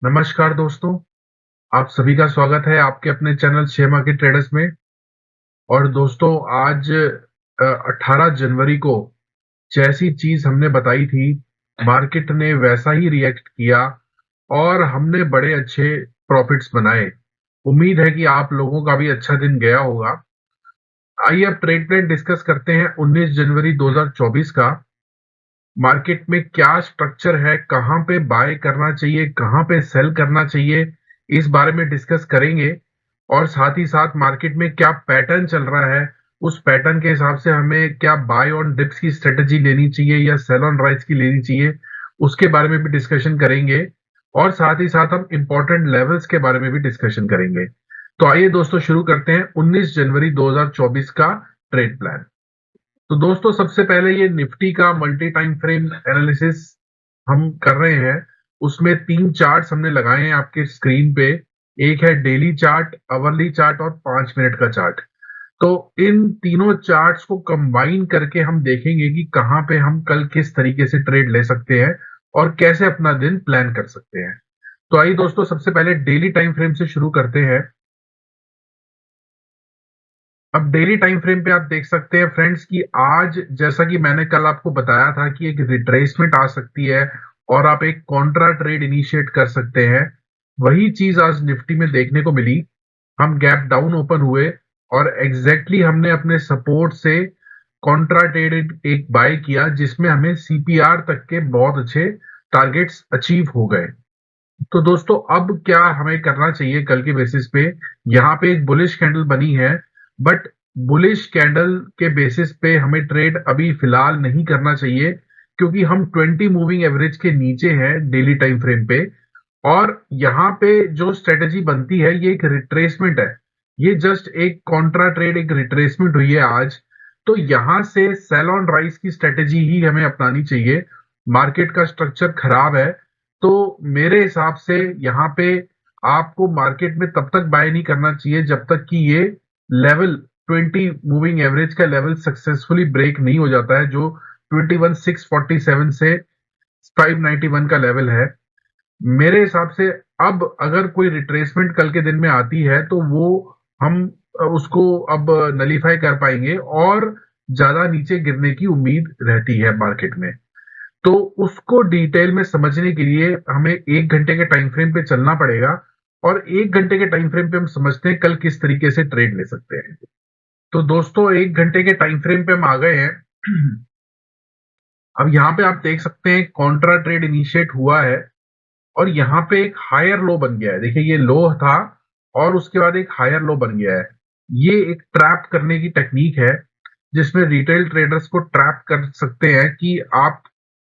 नमस्कार दोस्तों, आप सभी का स्वागत है आपके अपने चैनल शेयर मार्केट ट्रेडर्स में। और दोस्तों आज 18 जनवरी को जैसी चीज हमने बताई थी, मार्केट ने वैसा ही रिएक्ट किया और हमने बड़े अच्छे प्रॉफिट्स बनाए। उम्मीद है कि आप लोगों का भी अच्छा दिन गया होगा। आइए अब ट्रेड प्लान डिस्कस करते हैं 19 जनवरी 2024 का। मार्केट में क्या स्ट्रक्चर है, कहां पे बाय करना चाहिए, कहां पे सेल करना चाहिए, इस बारे में डिस्कस करेंगे। और साथ ही साथ मार्केट में क्या पैटर्न चल रहा है, उस पैटर्न के हिसाब से हमें क्या बाय ऑन डिप्स की स्ट्रेटेजी लेनी चाहिए या सेल ऑन राइज की लेनी चाहिए, उसके बारे में भी डिस्कशन करेंगे। और साथ ही साथ हम इंपॉर्टेंट लेवल्स के बारे में भी डिस्कशन करेंगे। तो आइए दोस्तों शुरू करते हैं 19 जनवरी 2024 का ट्रेड प्लान। तो दोस्तों सबसे पहले ये निफ्टी का मल्टी टाइम फ्रेम एनालिसिस हम कर रहे हैं। उसमें 3 चार्ट्स हमने लगाए हैं आपके स्क्रीन पे। एक है डेली चार्ट, आवरली चार्ट और 5 मिनट का चार्ट। तो इन तीनों चार्ट्स को कंबाइन करके हम देखेंगे कि कहाँ पे हम कल किस तरीके से ट्रेड ले सकते हैं और कैसे अपना दिन प्लान कर सकते हैं। तो आइए दोस्तों सबसे पहले डेली टाइम फ्रेम से शुरू करते हैं। अब डेली टाइम फ्रेम पे आप देख सकते हैं फ्रेंड्स कि आज जैसा कि मैंने कल आपको बताया था कि एक रिट्रेसमेंट आ सकती है और आप एक कॉन्ट्रा ट्रेड इनिशिएट कर सकते हैं। वही चीज आज निफ्टी में देखने को मिली। हम गैप डाउन ओपन हुए और एग्जैक्टली हमने अपने सपोर्ट से कॉन्ट्रा ट्रेड एक बाय किया, जिसमें हमें सीपीआर तक के बहुत अच्छे टारगेट्स अचीव हो गए। तो दोस्तों अब क्या हमें करना चाहिए कल के बेसिस पे। यहाँ पे एक बुलिश कैंडल बनी है, बट बुलिश कैंडल के बेसिस पे हमें ट्रेड अभी फिलहाल नहीं करना चाहिए, क्योंकि हम 20 मूविंग एवरेज के नीचे हैं डेली टाइम फ्रेम पे। और यहाँ पे जो स्ट्रेटेजी बनती है ये एक रिट्रेसमेंट है। ये जस्ट एक कॉन्ट्रा ट्रेड, एक रिट्रेसमेंट हुई है आज। तो यहाँ से सेल ऑन राइज की स्ट्रेटेजी ही हमें अपनानी चाहिए। मार्केट का स्ट्रक्चर खराब है, तो मेरे हिसाब से यहाँ पे आपको मार्केट में तब तक बाय नहीं करना चाहिए जब तक कि ये लेवल 20 मूविंग एवरेज का लेवल सक्सेसफुली ब्रेक नहीं हो जाता है, जो 21,647 से 591 का लेवल है। मेरे हिसाब से अब अगर कोई रिट्रेसमेंट कल के दिन में आती है तो वो हम उसको अब नलीफाई कर पाएंगे और ज्यादा नीचे गिरने की उम्मीद रहती है मार्केट में। तो उसको डिटेल में समझने के लिए हमें 1 घंटे के टाइम फ्रेम पे चलना पड़ेगा। और 1 घंटे के टाइम फ्रेम पे हम समझते हैं कल किस तरीके से ट्रेड ले सकते हैं। तो दोस्तों 1 घंटे के टाइम फ्रेम पे हम आ गए हैं। अब यहाँ पे आप देख सकते हैं कॉन्ट्रा ट्रेड इनिशिएट हुआ है और यहाँ पे एक हायर लो बन गया है। देखिए ये लो था और उसके बाद एक हायर लो बन गया है। ये एक ट्रैप करने की टेक्निक है, जिसमें रिटेल ट्रेडर्स को ट्रैप कर सकते हैं कि आप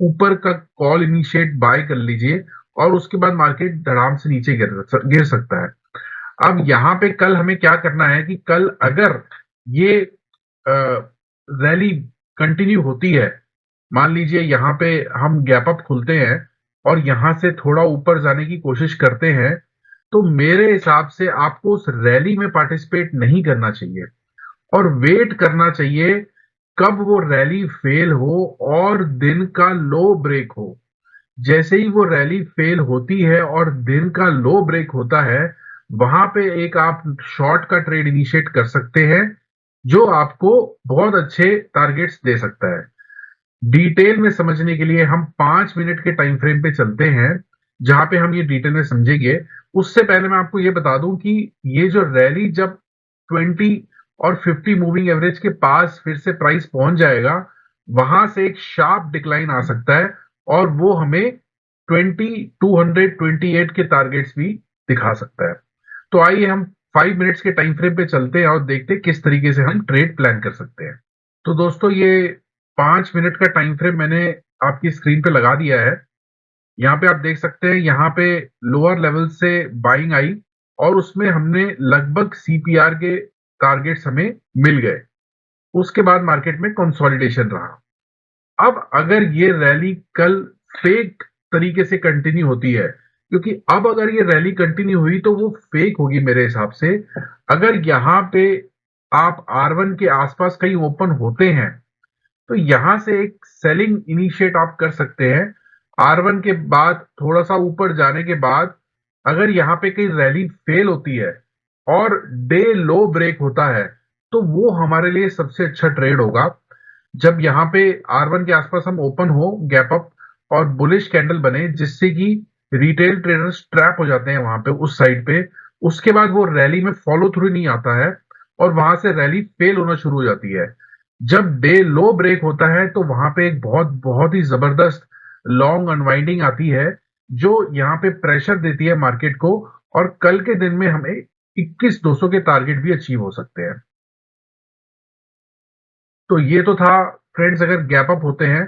ऊपर का कॉल इनिशिएट बाय कर लीजिए और उसके बाद मार्केट धड़ाम से नीचे गिर सकता है। अब यहाँ पे कल हमें क्या करना है कि कल अगर ये रैली कंटिन्यू होती है, मान लीजिए यहाँ पे हम गैप अप खुलते हैं और यहाँ से थोड़ा ऊपर जाने की कोशिश करते हैं, तो मेरे हिसाब से आपको उस रैली में पार्टिसिपेट नहीं करना चाहिए और वेट करना चाहिए कब वो रैली फेल हो और दिन का लो ब्रेक हो। जैसे ही वो रैली फेल होती है और दिन का लो ब्रेक होता है, वहां पे एक आप शॉर्ट का ट्रेड इनिशिएट कर सकते हैं, जो आपको बहुत अच्छे टारगेट्स दे सकता है। डिटेल में समझने के लिए हम 5 मिनट के टाइम फ्रेम पे चलते हैं, जहां पे हम ये डिटेल में समझेंगे। उससे पहले मैं आपको ये बता दूं कि ये जो रैली जब 20 और 50 मूविंग एवरेज के पास फिर से प्राइस पहुंच जाएगा, वहां से एक शार्प डिक्लाइन आ सकता है और वो हमें 228 के टारगेट्स भी दिखा सकता है। तो आइए हम 5 मिनट्स के टाइम फ्रेम पे चलते हैं और देखते हैं किस तरीके से हम ट्रेड प्लान कर सकते हैं। तो दोस्तों ये 5 मिनट का टाइम फ्रेम मैंने आपकी स्क्रीन पे लगा दिया है। यहाँ पे आप देख सकते हैं, यहाँ पे लोअर लेवल से बाइंग आई और उसमें हमने लगभग सीपीआर के टारगेट्स हमें मिल गए। उसके बाद मार्केट में कंसोलिडेशन रहा। अब अगर ये रैली कल फेक तरीके से कंटिन्यू होती है, क्योंकि अब अगर ये रैली कंटिन्यू हुई तो वो फेक होगी मेरे हिसाब से। अगर यहाँ पे आप R1 के आसपास कहीं ओपन होते हैं, तो यहां से एक सेलिंग इनिशिएट आप कर सकते हैं। R1 के बाद थोड़ा सा ऊपर जाने के बाद अगर यहाँ पे कहीं रैली फेल होती है और डे लो ब्रेक होता है, तो वो हमारे लिए सबसे अच्छा ट्रेड होगा। जब यहाँ पे R1 के आसपास हम ओपन हो, गैप अप और बुलिश कैंडल बने, जिससे कि रिटेल ट्रेडर्स ट्रैप हो जाते हैं वहां पे उस साइड पे, उसके बाद वो रैली में फॉलो थ्रू नहीं आता है और वहां से रैली फेल होना शुरू हो जाती है। जब डे लो ब्रेक होता है तो वहां पे एक बहुत बहुत ही जबरदस्त लॉन्ग अनवाइंडिंग आती है, जो यहाँ पे प्रेशर देती है मार्केट को, और कल के दिन में हमें 21,200 के टारगेट भी अचीव हो सकते हैं। तो ये तो था फ्रेंड्स, अगर गैप अप होते हैं।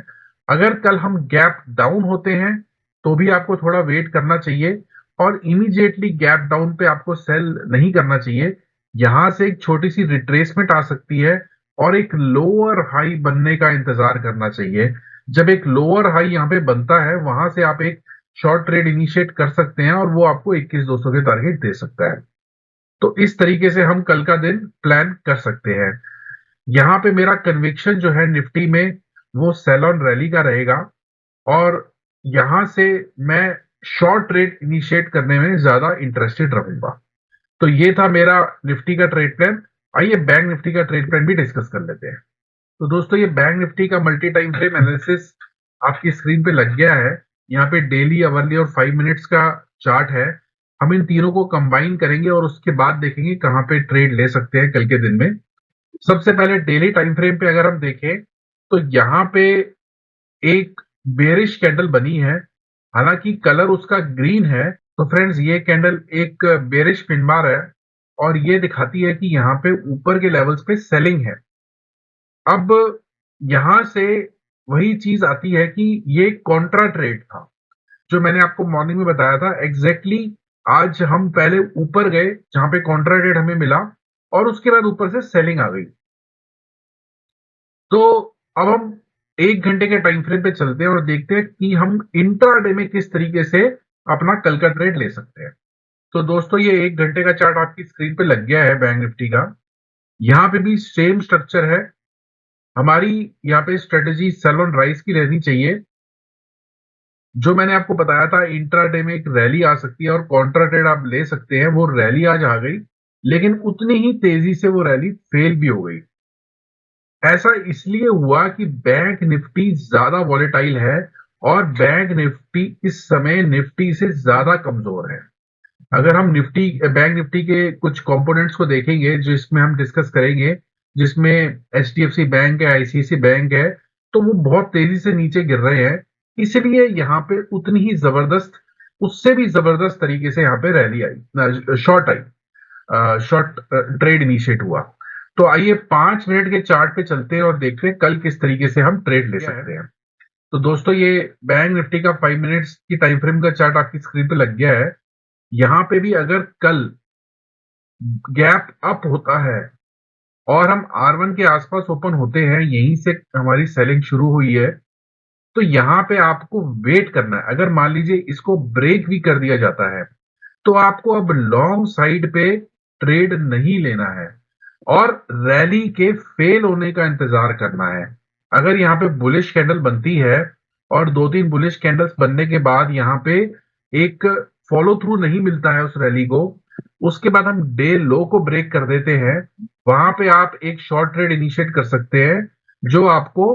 अगर कल हम गैप डाउन होते हैं तो भी आपको थोड़ा वेट करना चाहिए और इमीडिएटली गैप डाउन पे आपको सेल नहीं करना चाहिए। यहां से एक छोटी सी रिट्रेसमेंट आ सकती है और एक लोअर हाई बनने का इंतजार करना चाहिए। जब एक लोअर हाई यहाँ पे बनता है, वहां से आप एक शॉर्ट ट्रेड इनिशिएट कर सकते हैं और वो आपको 21,200 के टारगेट दे सकता है। तो इस तरीके से हम कल का दिन प्लान कर सकते हैं। यहाँ पे मेरा कन्विक्शन जो है निफ्टी में, वो सेल ऑन रैली का रहेगा और यहां से मैं शॉर्ट ट्रेड इनिशिएट करने में ज्यादा इंटरेस्टेड रहूंगा। तो ये था मेरा निफ्टी का ट्रेड प्लान। आइए बैंक निफ्टी का ट्रेड प्लान भी डिस्कस कर लेते हैं। तो दोस्तों, ये बैंक निफ्टी का मल्टी टाइम फ्रेम एनालिसिस आपकी स्क्रीन पे लग गया है। यहाँ पे डेली, अवरली और 5 मिनट्स का चार्ट है। हम इन तीनों को कंबाइन करेंगे और उसके बाद देखेंगे कहाँ पे ट्रेड ले सकते हैं कल के दिन में। सबसे पहले डेली टाइम फ्रेम पे अगर हम देखें तो यहाँ पे एक बेरिश कैंडल बनी है, हालांकि कलर उसका ग्रीन है। तो फ्रेंड्स, ये कैंडल एक बेरिश पिन बार है और ये दिखाती है कि यहाँ पे ऊपर के लेवल्स पे सेलिंग है। अब यहां से वही चीज आती है कि ये कॉन्ट्रा ट्रेड था जो मैंने आपको मॉर्निंग में बताया था एग्जैक्टली। आज हम पहले ऊपर गए जहां पे कॉन्ट्रा ट्रेड हमें मिला और उसके बाद ऊपर से सेलिंग आ गई। तो अब हम 1 घंटे के टाइम फ्रेम पे चलते हैं और देखते हैं कि हम इंट्राडे में किस तरीके से अपना कल का ट्रेड ले सकते हैं। तो दोस्तों, ये 1 घंटे का चार्ट आपकी स्क्रीन पे लग गया है बैंक निफ्टी का। यहाँ पे भी सेम स्ट्रक्चर है। हमारी यहाँ पे स्ट्रेटेजी सेल ऑन राइज की रहनी चाहिए। जो मैंने आपको बताया था, इंट्राडे में एक रैली आ सकती है और कॉन्ट्रा ट्रेड आप ले सकते हैं। वो रैली आज आ गई, लेकिन उतनी ही तेजी से वो रैली फेल भी हो गई। ऐसा इसलिए हुआ कि बैंक निफ्टी ज्यादा वॉलेटाइल है और बैंक निफ्टी इस समय निफ्टी से ज्यादा कमजोर है। अगर हम बैंक निफ्टी के कुछ कंपोनेंट्स को देखेंगे जो इसमें हम डिस्कस करेंगे, जिसमें एचडीएफसी बैंक है, आईसीआईसी बैंक है, तो वो बहुत तेजी से नीचे गिर रहे हैं। इसलिए यहाँ पे उतनी ही जबरदस्त, उससे भी जबरदस्त तरीके से यहाँ पे रैली आई, शॉर्ट आई, शॉर्ट ट्रेड इनिशिएट हुआ। तो आइए 5 मिनट के चार्ट पे चलते हैं और देखते हैं कल किस तरीके से हम ट्रेड ले सकते हैं। तो दोस्तों, ये बैंक निफ्टी का 5 मिनट्स की टाइम फ्रेम का चार्ट आपकी स्क्रीन पे लग गया है। यहाँ पे भी अगर कल गैप अप होता है और हम R1 के आसपास ओपन होते हैं, यहीं से हमारी सेलिंग शुरू हुई है, तो यहाँ पे आपको वेट करना है। अगर मान लीजिए इसको ब्रेक भी कर दिया जाता है, तो आपको अब लॉन्ग साइड पे ट्रेड नहीं लेना है और रैली के फेल होने का इंतजार करना है। अगर यहाँ पे बुलिश कैंडल बनती है और 2-3 बुलिश कैंडल्स बनने के बाद यहाँ पे एक फॉलो थ्रू नहीं मिलता है उस रैली को, उसके बाद हम डे लो को ब्रेक कर देते हैं, वहां पे आप एक शॉर्ट ट्रेड इनिशिएट कर सकते हैं जो आपको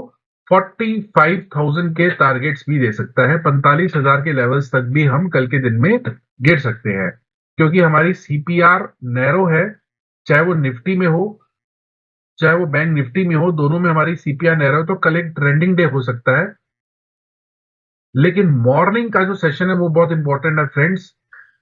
45,000 के टारगेट्स भी दे सकता है। 45,000 के लेवल्स तक भी हम कल के दिन में गिर सकते हैं, क्योंकि हमारी सीपीआर नैरो है। चाहे वो निफ्टी में हो, चाहे वो बैंक निफ्टी में हो, दोनों में हमारी सीपीआर नैरो है। तो कल एक ट्रेंडिंग डे हो सकता है, लेकिन मॉर्निंग का जो सेशन है वो बहुत इंपॉर्टेंट है फ्रेंड्स।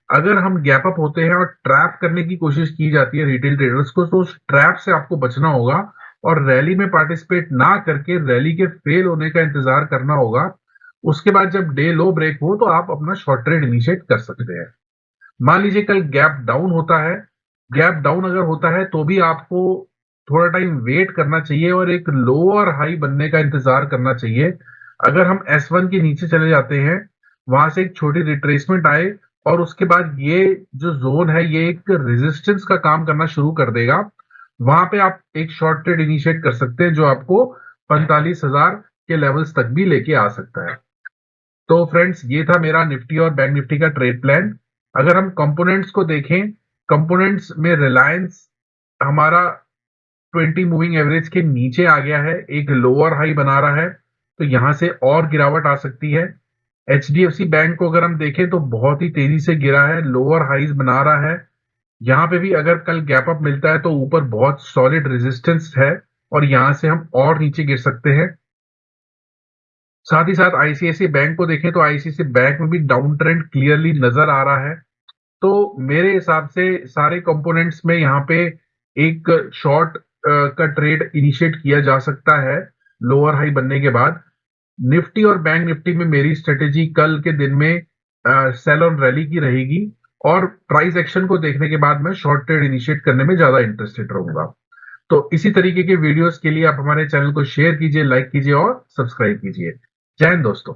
अगर हम गैप अप होते हैं और ट्रैप करने की कोशिश की जाती है रिटेल ट्रेडर्स को, तो उस ट्रैप से आपको बचना होगा और रैली में पार्टिसिपेट ना करके रैली के फेल होने का इंतजार करना होगा। उसके बाद जब डे लो ब्रेक हो तो आप अपना शॉर्ट ट्रेड इनिशिएट कर सकते हैं। मान लीजिए कल गैप डाउन होता है, गैप डाउन अगर होता है तो भी आपको थोड़ा टाइम वेट करना चाहिए और एक लोअर हाई बनने का इंतजार करना चाहिए। अगर हम S1 के नीचे चले जाते हैं, वहां से एक छोटी रिट्रेसमेंट आए और उसके बाद ये जो जोन है ये एक रेजिस्टेंस का काम करना शुरू कर देगा, वहां पे आप एक शॉर्ट ट्रेड इनिशिएट कर सकते हैं जो आपको 45,000 के लेवल्स तक भी लेके आ सकता है। तो फ्रेंड्स, ये था मेरा निफ्टी और बैंक निफ्टी का ट्रेड प्लान। अगर हम कंपोनेंट्स को देखें, कंपोनेंट्स में रिलायंस हमारा 20 मूविंग एवरेज के नीचे आ गया है, एक लोअर हाई बना रहा है, तो यहां से और गिरावट आ सकती है। एचडीएफसी बैंक को अगर हम देखें तो बहुत ही तेजी से गिरा है, लोअर हाईज बना रहा है। यहां पे भी अगर कल गैप अप मिलता है तो ऊपर बहुत सॉलिड रेजिस्टेंस है और यहां से हम और नीचे गिर सकते हैं। साथ ही साथ आईसीआईसी बैंक को देखें तो आईसीआईसी बैंक में भी डाउन ट्रेंड क्लियरली नजर आ रहा है। तो मेरे हिसाब से सारे कंपोनेंट्स में यहाँ पे एक शॉर्ट का ट्रेड इनिशिएट किया जा सकता है लोअर हाई बनने के बाद। निफ्टी और बैंक निफ्टी में मेरी स्ट्रेटेजी कल के दिन में सेल ऑन रैली की रहेगी और प्राइस एक्शन को देखने के बाद मैं शॉर्ट ट्रेड इनिशिएट करने में ज्यादा इंटरेस्टेड रहूंगा। तो इसी तरीके के वीडियोस के लिए आप हमारे चैनल को शेयर कीजिए, लाइक कीजिए और सब्सक्राइब कीजिए। जय हिंद दोस्तों।